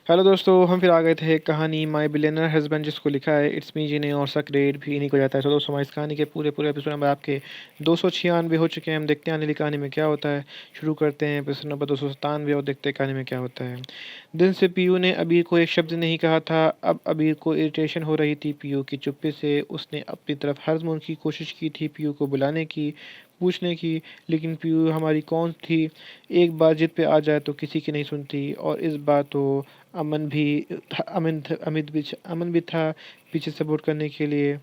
Hello दोस्तों, हम फिर आ गए थे एक कहानी माय बिलियनर हस्बैंड जिसको लिखा है इट्स मी जिन्हें और सा ग्रेड भी इन्हीं को जाता है। तो दोस्तों हमारी इस कहानी के पूरे पूरे एपिसोड नंबर आपके 296 हो चुके हैं। हम देखते हैं आने वाली कहानी में क्या होता है। शुरू करते हैं एपिसोड नंबर 297 और देखते हैं कहानी में क्या होता है। दिन से पीयू ने अबीर को एक शब्द नहीं कहा था। अब अबीर को इरिटेशन हो रही थी पीयू की चुप्पी से। उसने अपनी तरफ हर मुमकिन की कोशिश की थी पीयू को बुलाने की, पूछने की, लेकिन पीयू हमारी कौन थी। एक बार जिद पे आ जाए तो किसी की नहीं सुनती। और इस बार तो अमन भी अमन भी था पीछे सपोर्ट करने के लिए।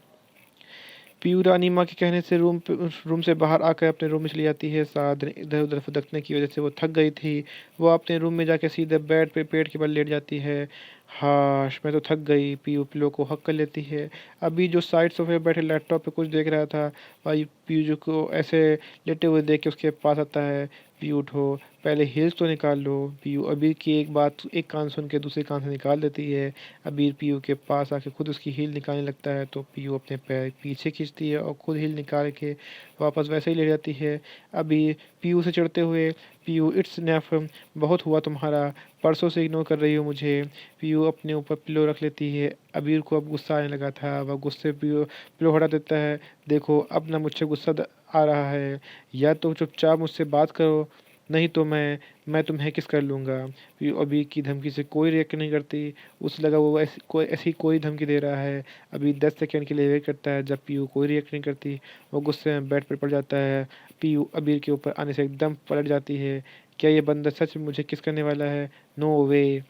पीयू रानी माँ के कहने से रूम से बाहर आकर अपने रूम में चली जाती है। सारा दिन इधर उधर फुदकने की वजह से वो थक गई थी। वो अपने रूम में जाके सीधे बेड पे पेट के बल लेट जाती है। हाश, मैं तो थक गई, पीयू पिलो को हक कर लेती है। अभी जो साइड सोफे बैठे लैपटॉप पे कुछ देख रहा था, भाई पीयू जो को ऐसे लेटे हुए देख के उसके पास आता है। पीयू उठो, पहले हील्स तो निकाल लो। पीयू अबीर की एक बात एक कान सुन के दूसरे कान से निकाल देती है। अबीर पीयू के पास आके खुद उसकी हील निकालने लगता है तो पीयू अपने पैर पीछे खींचती है और खुद हील निकाल के वापस वैसे ही ले जाती है। अबीर पीयू से चिढ़ते हुए, पीयू इट्स नफ, बहुत हुआ तुम्हारा, परसों से इग्नोर कर रही हो मुझे। पीयू अपने ऊपर पिलो रख लेती है। अबीर को अब गुस्सा आने लगा था। वह गुस्से पीयू पिलो हटा देता है। देखो अब ना मुझसे गुस्सा आ रहा है, या तो चुपचाप मुझसे बात करो, नहीं तो मैं तुम्हें किस कर लूँगा। पीयू अबीर की धमकी से कोई रिएक्ट नहीं करती। उसे लगा वो ऐसी कोई धमकी दे रहा है। अभी 10 सेकंड के लिए वेट करता है। जब पीयू कोई रिएक्ट नहीं करती, वो गुस्से में बेड पर पड़ जाता है। पीयू अबीर के ऊपर आने से एकदम पलट जाती है। क्या ये बंदा सच में मुझे किस करने वाला है? नो वे।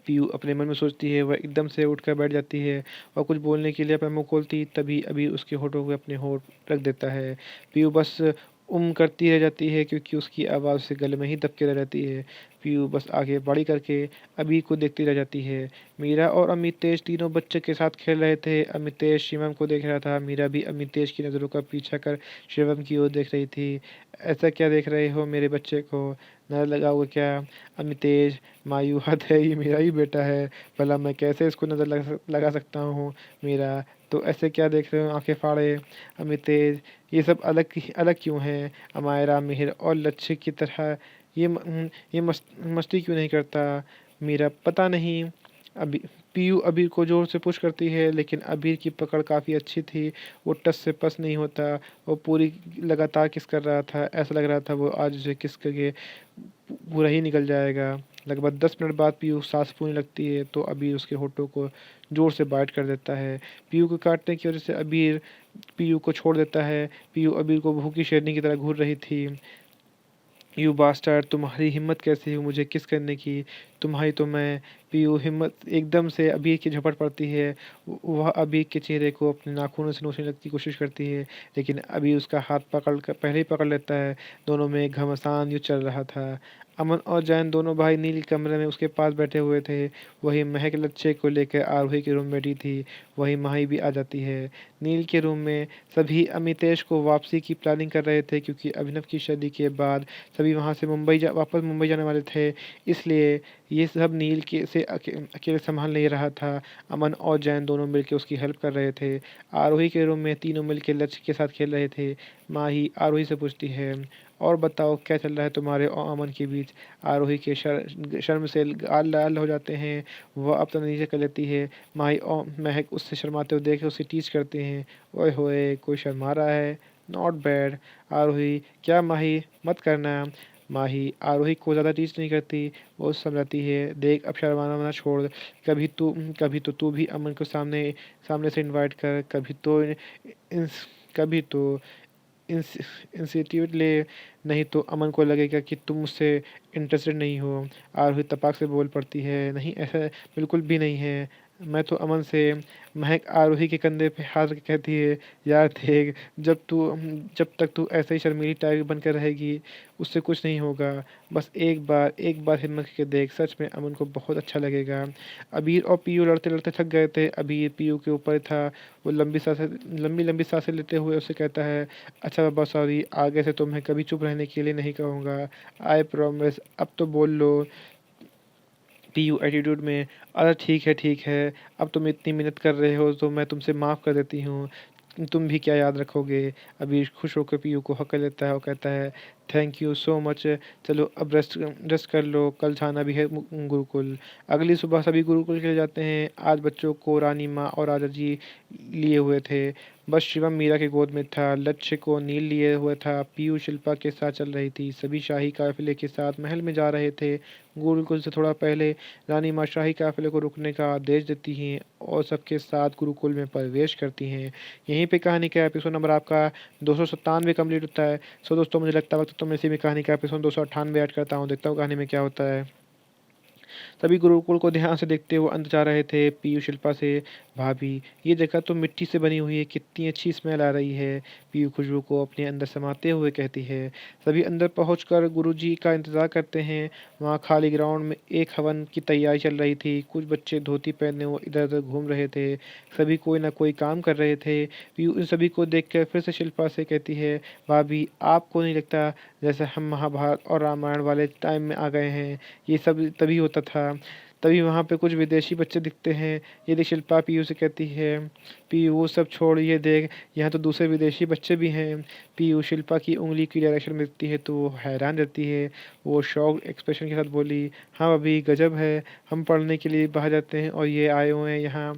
पीयू अपने मन में सोचती है। वह एकदम से उठकर बैठ जाती है और कुछ बोलने के लिए अपना मुंह खोलती, तभी अभी उसके होठों पे अपने होठ रख देता है। पीयू बस करती रह जाती है क्योंकि उसकी आवाज़ उसे गले में ही दबके रह जाती है। पीयू बस आगे बड़ी करके अभी को देखती रह जाती है। मीरा और अमितेश तीनों बच्चे के साथ खेल रहे थे। अमितेश शिवम को देख रहा था। मीरा भी अमितेश की नज़रों का पीछा कर शिवम की ओर देख रही थी। ऐसा क्या देख रहे हो मेरे बच्चे को? नजर लगाओगे क्या? अमितेश मायूं हद है, ये मेरा ही बेटा है, भला मैं कैसे इसको नज़र लगा सकता हूँ? मेरा तो ऐसे क्या देख रहे हो आंखें फाड़े? अमितेश ये सब अलग क्यों है? अमायरा मिहिर और लच्छे की तरह ये मस्ती क्यों नहीं करता? मेरा पता नहीं। अभी पीयू अबीर को जोर से पुश करती है, लेकिन अबीर की पकड़ काफ़ी अच्छी थी। वो टस से पस नहीं होता। वो पूरी लगातार किस कर रहा था। ऐसा लग रहा था वो आज उसे किस करके पूरा ही निकल जाएगा। लगभग 10 मिनट बाद पीयू सांस फूलने लगती है तो अबीर उसके होठों को ज़ोर से बाइट कर देता है। पीयू को काटने की वजह से अबीर पीयू को छोड़ देता है। पीयू अबीर को भूखी शेरनी की तरह घूर रही थी। यू बास्टर्ड, तुम्हारी हिम्मत कैसे हुई मुझे किस करने की? तुम्हारी तो मैं। पीयू हिम्मत एकदम से अबीर की झपट पड़ती है। वह अबीर के चेहरे को अपने नाखूनों से नोचने की कोशिश करती है, लेकिन अबीर उसका हाथ पकड़ कर पहले ही पकड़ लेता है। दोनों में एक घमासान युद्ध चल रहा था। अमन और जैन दोनों भाई नील कमरे में उसके पास बैठे हुए थे। वही महक लच्छे को लेकर आरोही के रूम में बैठी थी। वही माही भी आ जाती है। नील के रूम में सभी अमितेश को वापसी की प्लानिंग कर रहे थे क्योंकि अभिनव की शादी के बाद सभी वहाँ से वापस मुंबई जाने वाले थे। इसलिए ये सब नील के से अकेले संभाल नहीं रहा था। अमन और जैन दोनों मिलकर उसकी हेल्प कर रहे थे। आरोही के रूम में तीनों मिलकर लक्ष्य के साथ खेल रहे थे। माही आरोही से पूछती है, और बताओ क्या चल रहा है तुम्हारे और अमन के बीच? आरोही के शर्म से गाल लाल हो जाते हैं। वह अब तो नीचे कर लेती है। माही और महक उससे शर्माते हुए देख उसे टीच करते हैं। ओए होए, कोई शर्मा रहा है? Not bad. आरोही, क्या माही मत करना। माही आरोही को ज़्यादा टीच नहीं करती, वो समझाती है। देख अब शर्माना वरना छोड़। कभी तो तू भी अमन को सामने सामने से इनवाइट कर। कभी तो इंस्टीट्यूट ले, नहीं तो अमन को लगेगा कि तुम मुझसे इंटरेस्टेड नहीं हो। आरोही तपाक से बोल पड़ती है, नहीं ऐसा बिल्कुल भी नहीं है, मैं तो अमन से। महक आरोही के कंधे पे हाथ रख के कहती है, यार देख, जब तक तू ऐसे ही शर्मीली टाइप बनकर रहेगी उससे कुछ नहीं होगा। बस एक बार हिम्मत करके देख, सच में अमन को बहुत अच्छा लगेगा। अबीर और पीयू लड़ते लड़ते थक गए थे। अबीर पीयू के ऊपर था। वो लंबी लंबी सांसें लेते हुए उसे कहता है, अच्छा बाबा सॉरी, आगे से तुम्हें कभी चुप रहने के लिए नहीं कहूँगा। आई प्रॉमिस, अब तो बोल लो। पीयू एटीट्यूड में, अरे ठीक है, अब तुम इतनी मेहनत कर रहे हो तो मैं तुमसे माफ़ कर देती हूँ। तुम भी क्या याद रखोगे? अभी खुश होकर पीयू को हक लेता है और कहता है, थैंक यू सो मच। चलो अब रेस्ट रेस्ट कर लो, कल जाना भी है गुरुकुल। अगली सुबह सभी गुरुकुल के लिए जाते हैं। आज बच्चों को रानी माँ और राजा जी लिए हुए थे। बस शिवम मीरा के गोद में था। लक्ष्य को नील लिए हुए था। पीयू शिल्पा के साथ चल रही थी। सभी शाही काफिले के साथ महल में जा रहे थे। गुरुकुल से थोड़ा पहले रानी माँ शाही काफिले को रुकने का आदेश देती हैं और सबके साथ गुरुकुल में प्रवेश करती हैं। यहीं पे कहानी का एपिसोड नंबर आपका 297 कंप्लीट होता है। सो दोस्तों, मुझे लगता है वक्त तो मैं इसी में कहानी का एपिसोड 298 ऐड करता हूँ। देखता हूँ कहानी में क्या होता है। सभी गुरुकुल को ध्यान से देखते हुए अंदर जा रहे थे। पीयू शिल्पा से, भाभी ये जगह तो मिट्टी से बनी हुई है, कितनी अच्छी स्मेल आ रही है। पीयू खुशबू को अपने अंदर समाते हुए कहती है। सभी अंदर पहुंचकर गुरुजी का इंतजार करते हैं। वहाँ खाली ग्राउंड में एक हवन की तैयारी चल रही थी। कुछ बच्चे धोती पहने हुए इधर उधर घूम रहे थे। सभी कोई ना कोई काम कर रहे थे। पीयू इन सभी को देखकर फिर से शिल्पा से कहती है, भाभी आपको नहीं लगता जैसे हम महाभारत और रामायण वाले टाइम में आ गए हैं? ये सब तभी होता था। तभी वहाँ पे कुछ विदेशी बच्चे दिखते हैं। ये देख शिल्पा पीयू से कहती है, पीयू वो सब छोड़, ये देख यहाँ तो दूसरे विदेशी बच्चे भी हैं। पीयू शिल्पा की उंगली की डायरेक्शन में देखती है तो वो हैरान रहती है। वो शॉक एक्सप्रेशन के साथ बोली, हाँ अभी गजब है, हम पढ़ने के लिए बाहर जाते हैं और ये आए हुए हैं यहाँ।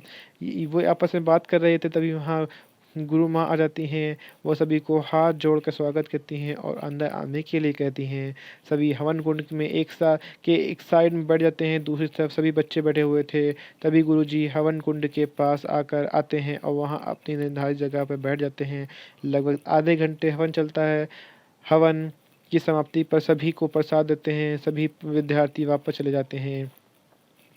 वो आपस में बात कर रहे थे, तभी वहाँ गुरु माँ आ जाती हैं। वो सभी को हाथ जोड़कर स्वागत करती हैं और अंदर आने के लिए कहती हैं। सभी हवन कुंड में एक साइड में बैठ जाते हैं। दूसरी तरफ सभी बच्चे बैठे हुए थे। तभी गुरुजी हवन कुंड के पास आकर आते हैं और वहाँ अपनी निर्धारित जगह पर बैठ जाते हैं। लगभग आधे घंटे हवन चलता है। हवन की समाप्ति पर सभी को प्रसाद देते हैं। सभी विद्यार्थी वापस चले जाते हैं।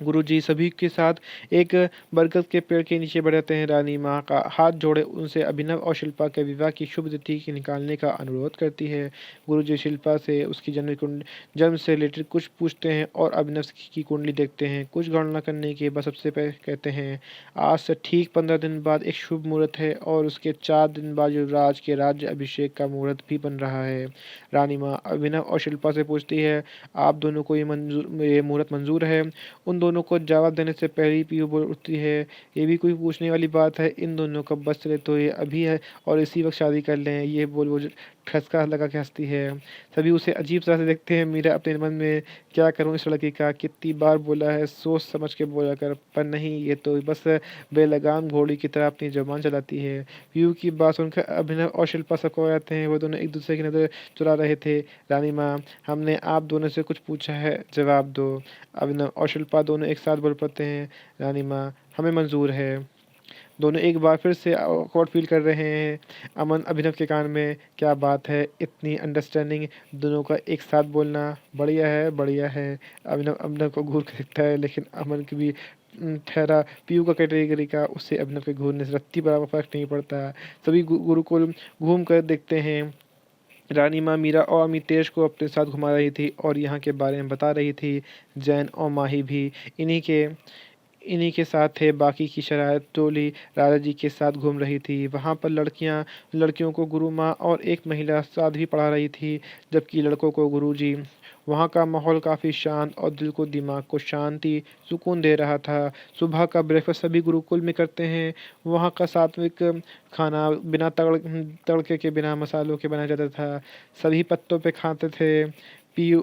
गुरुजी सभी के साथ एक बरगद के पेड़ के नीचे बैठ जाते हैं। रानी माँ का हाथ जोड़े उनसे अभिनव और शिल्पा के विवाह की शुभ तिथि की निकालने का अनुरोध करती है। गुरुजी शिल्पा से उसकी जन्म से रिलेटेड कुछ पूछते हैं और अभिनव की कुंडली देखते हैं। कुछ गणना करने के बाद सबसे पहले कहते हैं, आज से ठीक 15 दिन बाद एक शुभ मुहूर्त है और उसके 4 दिन बाद युवराज के राज्य अभिषेक का मुहूर्त भी बन रहा है। रानी माँ अभिनव और शिल्पा से पूछती है, आप दोनों को ये मुहूर्त मंजूर है? उन दोनों को जवाब देने से पहले ही पीयू बोल उठती है, ये भी कोई पूछने वाली बात है? इन दोनों का बस चले तो ये अभी है और इसी वक्त शादी कर लें। ये बोल वो ठसका लगा के हंसती है। सभी उसे अजीब तरह से देखते हैं। मीरा अपने मन में, क्या करूं इस लड़की का, कितनी बार बोला है सोच समझ के बोला कर, पर नहीं ये तो बस बेलगाम घोड़ी की तरह अपनी जुबान चलाती है। पीयू की बात सुनकर अभिनव और शिल्पा सबको आ जाते हैं। वो दोनों एक दूसरे की नज़र चुरा रहे थे। रानी माँ, हमने आप दोनों से कुछ पूछा है, जवाब दो। अभिनव और शिल्पा दोनों एक साथ बोल पाते हैं, रानी माँ हमें मंजूर है। दोनों एक बार फिर से ऑकवर्ड फील कर रहे हैं। अमन अभिनव के कान में, क्या बात है, इतनी अंडरस्टैंडिंग, दोनों का एक साथ बोलना, बढ़िया है बढ़िया है। अभिनव अभिनव को घूर के देखता है, लेकिन अमन की भी ठहरा। पीयू का कैटेगरी का उससे अभिनव के घूरने से रत्ती बराबर फर्क नहीं पड़ता। सभी गुरुकुल घूम कर देखते हैं। रानी माँ मीरा और अमितेश को अपने साथ घुमा रही थी और यहाँ के बारे में बता रही थी। जैन और माही भी इन्हीं के इन्हीं के साथ थे। बाकी की शरारत टोली राजा जी के साथ घूम रही थी। वहाँ पर लड़कियों को गुरु माँ और एक महिला साध्वी पढ़ा रही थी, जबकि लड़कों को गुरुजी। वहाँ का माहौल काफ़ी शांत और दिल को दिमाग को शांति सुकून दे रहा था। सुबह का ब्रेकफास्ट सभी गुरुकुल में करते हैं। वहाँ का सात्विक खाना बिना तड़के के, बिना मसालों के बनाया जाता था। सभी पत्तों पे खाते थे। पीयू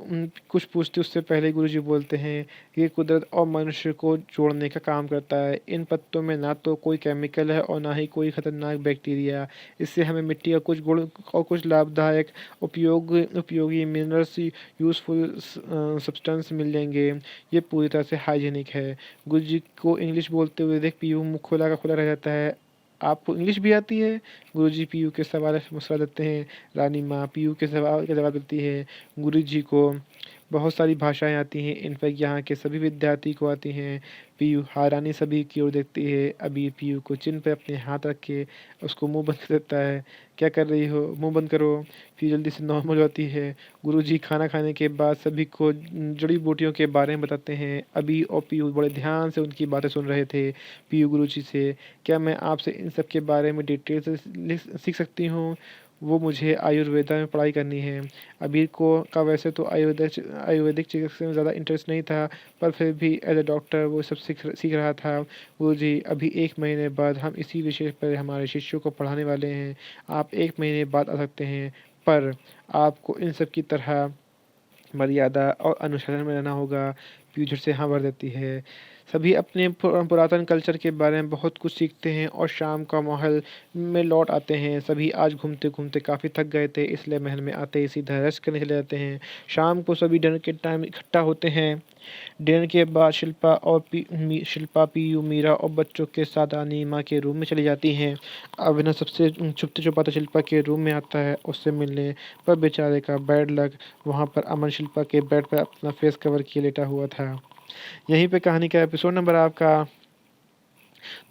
कुछ पूछते उससे पहले गुरुजी बोलते हैं, ये कुदरत और मनुष्य को जोड़ने का काम करता है। इन पत्तों में ना तो कोई केमिकल है और ना ही कोई खतरनाक बैक्टीरिया। इससे हमें मिट्टी का कुछ गुण और कुछ लाभदायक उपयोगी मिनरल्स, यूज़फुल सब्सटेंस मिल जाएंगे। ये पूरी तरह से हाइजीनिक है। गुरुजी को इंग्लिश बोलते हुए देख पीयू मुँह खोला का खुला रह जाता है। आपको इंग्लिश भी आती है? गुरुजी पीयू के सवाल से मुस्कुरा देते हैं। रानी माँ पीयू के सवाल का जवाब देती है, गुरुजी को बहुत सारी भाषाएं आती हैं, इनफैक्ट यहाँ के सभी विद्यार्थी को आती हैं। पीयू हैरानी सभी की ओर देखती है। अभी पीयू को चिन पे अपने हाथ रख के उसको मुंह बंद कर देता है। क्या कर रही हो, मुंह बंद करो। पीयू जल्दी से नॉर्मल हो जाती है। गुरुजी खाना खाने के बाद सभी को जड़ी बूटियों के बारे में बताते हैं। अभी और पीयू बड़े ध्यान से उनकी बातें सुन रहे थे। पीयू गुरुजी से, क्या मैं आपसे इन सब के बारे में डिटेल से सीख सकती हूँ? वो मुझे आयुर्वेदा में पढ़ाई करनी है। अबीर को का वैसे तो आयुर्वेदिक चिकित्सा में ज़्यादा इंटरेस्ट नहीं था, पर फिर भी एज ए डॉक्टर वो सब सीख रहा था। वो जी अभी 1 महीने बाद हम इसी विषय पर हमारे शिष्यों को पढ़ाने वाले हैं। आप 1 महीने बाद आ सकते हैं। पर आपको इन सब की तरह मर्यादा और अनुशासन में रहना होगा। पीयू झट से हाँ भर देती है। सभी अपने पुरातन कल्चर के बारे में बहुत कुछ सीखते हैं और शाम का माहौल में लौट आते हैं। सभी आज घूमते-घूमते काफ़ी थक गए थे, इसलिए महल में आते ही सीधा रेस्ट करने चले जाते हैं। शाम को सभी डिनर के टाइम इकट्ठा होते हैं। डिनर के बाद शिल्पा, पीयू, मीरा और बच्चों के साथ रानी माँ के रूम में चली जाती हैं। अभिनव सबसे छुपते-छुपाते शिल्पा के रूम में आता है उससे मिलने, पर बेचारे का बैड लक, वहाँ पर अमन शिल्पा के बेड पर अपना फेस कवर किए लेटा हुआ था। यहीं पे कहानी का एपिसोड नंबर आपका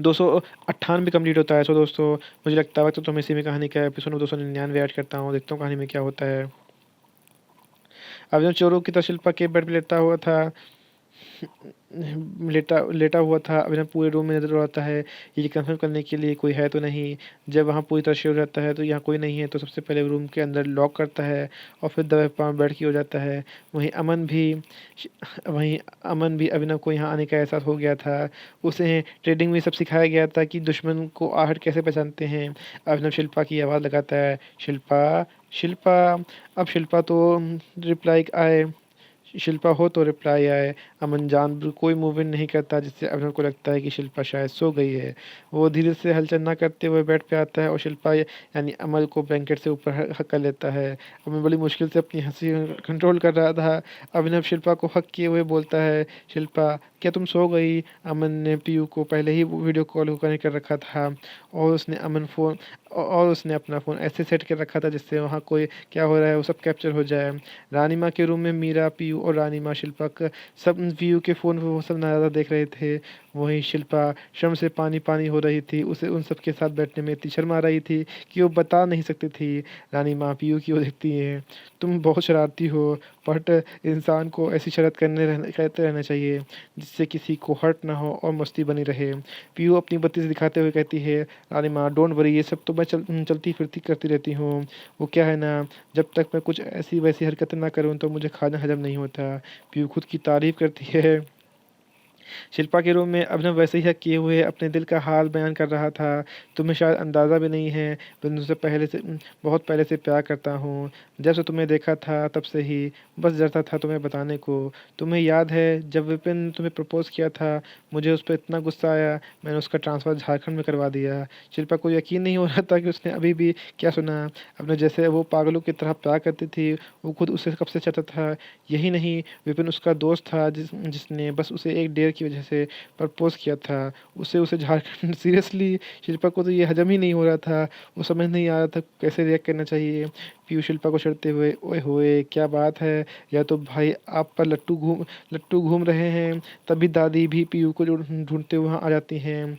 298 कंप्लीट होता है। सो दोस्तों, मुझे लगता है तो मैं इसी में कहानी का एपिसोड 299 ऐड करता हूँ। देखता हूँ कहानी में क्या होता है। अभिनव चोरों की तरह शिल्पा के बेड पे लेटा हुआ था। लेटा लेटा हुआ था। अभिनव पूरे रूम में नजर दौड़ाता है, ये कंफर्म करने के लिए कोई है तो नहीं। जब वहाँ पूरी तरह श्योर रहता है तो यहाँ कोई नहीं है, तो सबसे पहले रूम के अंदर लॉक करता है और फिर दबे पाँव बेड की हो जाता है। वहीं अमन भी वहीं अमन भी अभिनव को यहाँ आने का एहसास हो गया था। उसे ट्रेडिंग में सब सिखाया गया था कि दुश्मन को आहट कैसे पहचानते हैं। अभिनव शिल्पा की आवाज़ लगाता है, शिल्पा, शिल्पा। अब शिल्पा तो रिप्लाई आए शिल्पा हो तो रिप्लाई आए। अमन कोई मूवमेंट नहीं करता, जिससे अभिनव को लगता है कि शिल्पा शायद सो गई है। वो धीरे से हलचल ना करते हुए बेड पे आता है और शिल्पा यानी अमन को ब्लैंकेट से ऊपर हक कर लेता है। अमन बड़ी मुश्किल से अपनी हंसी कंट्रोल कर रहा था। अभिनव शिल्पा को हक किए हुए बोलता है, शिल्पा क्या तुम सो गई? अमन ने पीयू को पहले ही वीडियो कॉल कनेक्ट कर रखा था और उसने अपना फ़ोन ऐसे सेट कर रखा था जिससे वहाँ कोई क्या हो रहा है वो सब कैप्चर हो जाए। रानी माँ के रूम में मीरा, पीयू और रानी माँ शिल्पा का सब पीयू के फ़ोन पे वो सब नज़ारा देख रहे थे। वहीं शिल्पा शर्म से पानी-पानी हो रही थी। उसे उन सब के साथ बैठने में इतनी शर्म आ रही थी कि वो बता नहीं सकती थी। रानी माँ पीयू की ओर देखती हैं, तुम बहुत शरारती हो, बट इंसान को ऐसी शरारत करते रहना चाहिए जिससे किसी को हर्ट ना हो और मस्ती बनी रहे। पीयू अपनी बत्ती से दिखाते हुए कहती है, रानी माँ डोंट वरी, ये सब तो मैं चलती फिरती करती रहती हूँ। वो क्या है ना, जब तक मैं कुछ ऐसी वैसी हरकतें ना करूँ तो मुझे खाना हजम नहीं होता। पीयू खुद की तारीफ करती है। शिल्पा के रूम में अभिनव वैसे ही हक किए हुए अपने दिल का हाल बयान कर रहा था। तुम्हें शायद अंदाज़ा भी नहीं है, मैं तुमसे बहुत पहले से प्यार करता हूँ। जब से तुम्हें देखा था तब से ही बस डरता था तुम्हें बताने को। तुम्हें याद है जब विपिन ने तुम्हें प्रपोज़ किया था, मुझे उस पर इतना गुस्सा आया, मैंने उसका ट्रांसफ़र झारखंड में करवा दिया। शिल्पा को यकीन नहीं हो रहा था कि उसने अभी भी क्या सुना। अपने जैसे वो पागलों की तरह प्यार करती थी, वो खुद उसे कब से चाहता था। यही नहीं, विपिन उसका दोस्त था जिसने बस उसे एक डेयर की वजह से प्रपोज़ किया था। उसे झारखंड सीरियसली शिल्पा को तो ये हजम ही नहीं हो रहा था। वो समझ नहीं आ रहा था कैसे रिएक्ट करना चाहिए। पीयू शिल्पा को छेड़ते हुए, ओए होए क्या बात है, या तो भाई आप पर लट्टू घूम रहे हैं। तभी दादी भी पीयू को ढूंढते हुए वहाँ आ जाती हैं।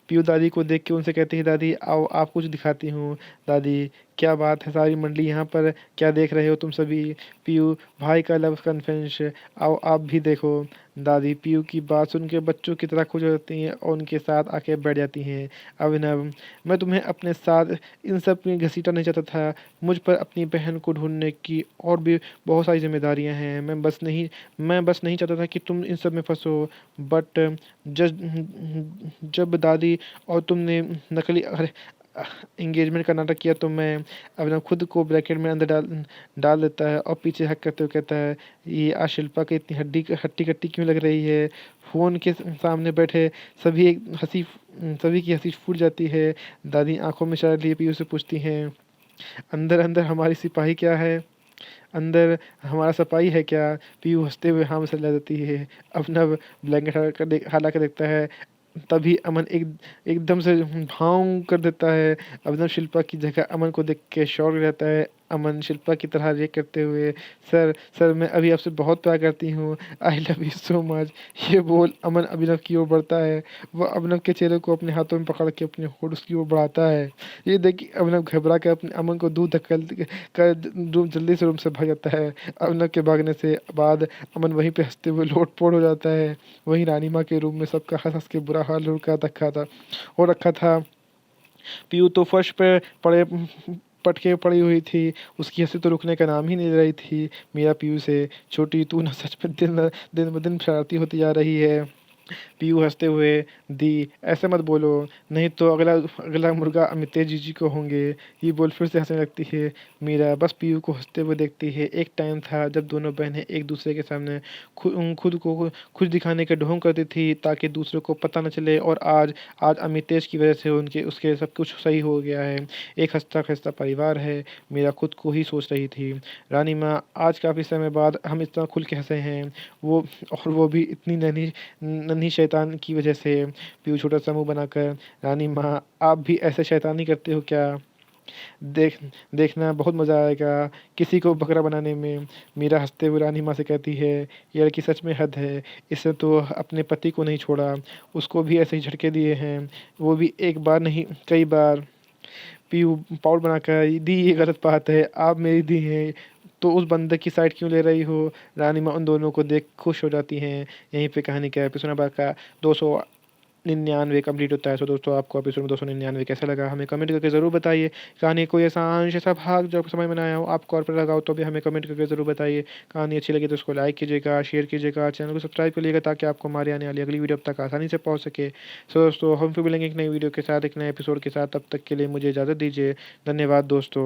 पीयू दादी को देख के उनसे कहती है, दादी आओ आप कुछ दिखाती हूँ। दादी क्या बात है, सारी मंडली यहाँ पर क्या देख रहे हो तुम सभी? पीयू भाई का लव कन्फेंस, आओ आप भी देखो। दादी पीयू की बात सुन के बच्चों की तरह खुश हो जाती हैं और उनके साथ आके बैठ जाती हैं। अभिनव, मैं तुम्हें अपने साथ इन सब में घसीटा नहीं चाहता था। मुझ पर अपनी बहन को ढूंढने की और भी बहुत सारी जिम्मेदारियां हैं। मैं बस नहीं चाहता था कि तुम इन सब में फंसो। बट जब दादी और तुमने नकली एंगेजमेंट का नाटक किया तो मैं अभिनव खुद को ब्रैकेट में अंदर डाल देता है और पीछे हक करते हुए कहता है, ये आज शिल्पा की इतनी हट्टी कट्टी क्यों लग रही है? फ़ोन के सामने बैठे सभी एक हंसी सभी की हंसी फूट जाती है। दादी आंखों में इशारा लिए पीयू से पूछती हैं, अंदर अंदर हमारी सिपाही क्या है? अंदर हमारा सपाई है क्या? पीयू हंसते हुए हाँ में सर जाती है। अभिनव ब्लैंकेट हटा के देखता है। तभी अमन एकदम से भाव कर देता है। अभिनव शिल्पा की जगह अमन को देख के शॉक रहता है। अमन शिल्पा की तरह रिएक्ट करते हुए, सर मैं अभी आपसे बहुत प्यार करती हूँ, I love you so much. ये बोल अमन अभिनव की ओर बढ़ता है। वह अभिनव के चेहरे को अपने हाथों में पकड़ के अपने होठ उसकी ओर बढ़ाता है। ये देख के अभिनव घबरा कर अपने अमन को दूर धकेल कर जल्दी से रूम से भाग जाता है। अभिनव के भागने से बाद अमन वहीं पे हंसते हुए लोटपोट हो जाता है। वहीं रानी माँ के रूम में सबका हंस हंस के बुरा हाल हो रखा था। पीयू तो फर्श पे पड़े पटके पड़ी हुई थी। उसकी हंसी तो रुकने का नाम ही नहीं ले रही थी। मीरा पीयू से, छोटी तू ना सच में दिन ब दिन शरारती होती जा रही है। पीयू हँसते हुए, दी ऐसे मत बोलो, नहीं तो अगला अगला मुर्गा अमितेश जीजी को होंगे। ये बोल फिर से हँसने लगती है। मीरा बस पीयू को हँसते हुए देखती है। एक टाइम था जब दोनों बहनें एक दूसरे के सामने खुद को खुश दिखाने के ढोंग करती थी ताकि दूसरों को पता न चले, और आज आज अमितेश की वजह से उनके उसके सब कुछ सही हो गया है। एक हँसता खेलता परिवार है। मीरा खुद को ही सोच रही थी, रानी माँ आज काफ़ी समय बाद हम इतना खुल के हंसे हैं, वो वो भी इतनी नन्ही नन्ही शैतान की वजह से। पीयू छोटा सा मुंह बनाकर, रानी माँ आप भी ऐसे शैतानी करते हो क्या? देख देखना बहुत मज़ा आएगा किसी को बकरा बनाने में। मीरा हंसते हुए रानी माँ से कहती है, ये लड़की सच में हद है, इसने तो अपने पति को नहीं छोड़ा, उसको भी ऐसे ही झटके दिए हैं, वो भी एक बार नहीं कई बार। पीयू पाउडर बनाकर, दी ये गलत बात है, आप मेरी दी हैं तो उस बंदर की साइड क्यों ले रही हो? रानी माँ उन दोनों को देख खुश हो जाती हैं। यहीं पे कहानी का एपिसोड नंबर का 299 कंप्लीट होता है। सो दोस्तों, आपको एपिसोड 299 कैसा लगा हमें कमेंट करके ज़रूर बताइए। कहानी कोई ऐसा अंश ऐसा भाग जो आपको समझ में ना आया हो, आपको और पता लगा हो, तो भी हमें कमेंट करके ज़रूर बताइए। कहानी अच्छी लगी तो उसको लाइक कीजिएगा, शेयर कीजिएगा, चैनल को सब्सक्राइब करिएगा ताकि आपको हमारी आने वाली अगली वीडियो अब तक आसानी से पहुँच सके। सो दोस्तों, हम फिर मिलेंगे एक नई वीडियो के साथ, एक नए एपिसोड के साथ। तब तक के लिए मुझे इजाज़त दीजिए। धन्यवाद दोस्तों।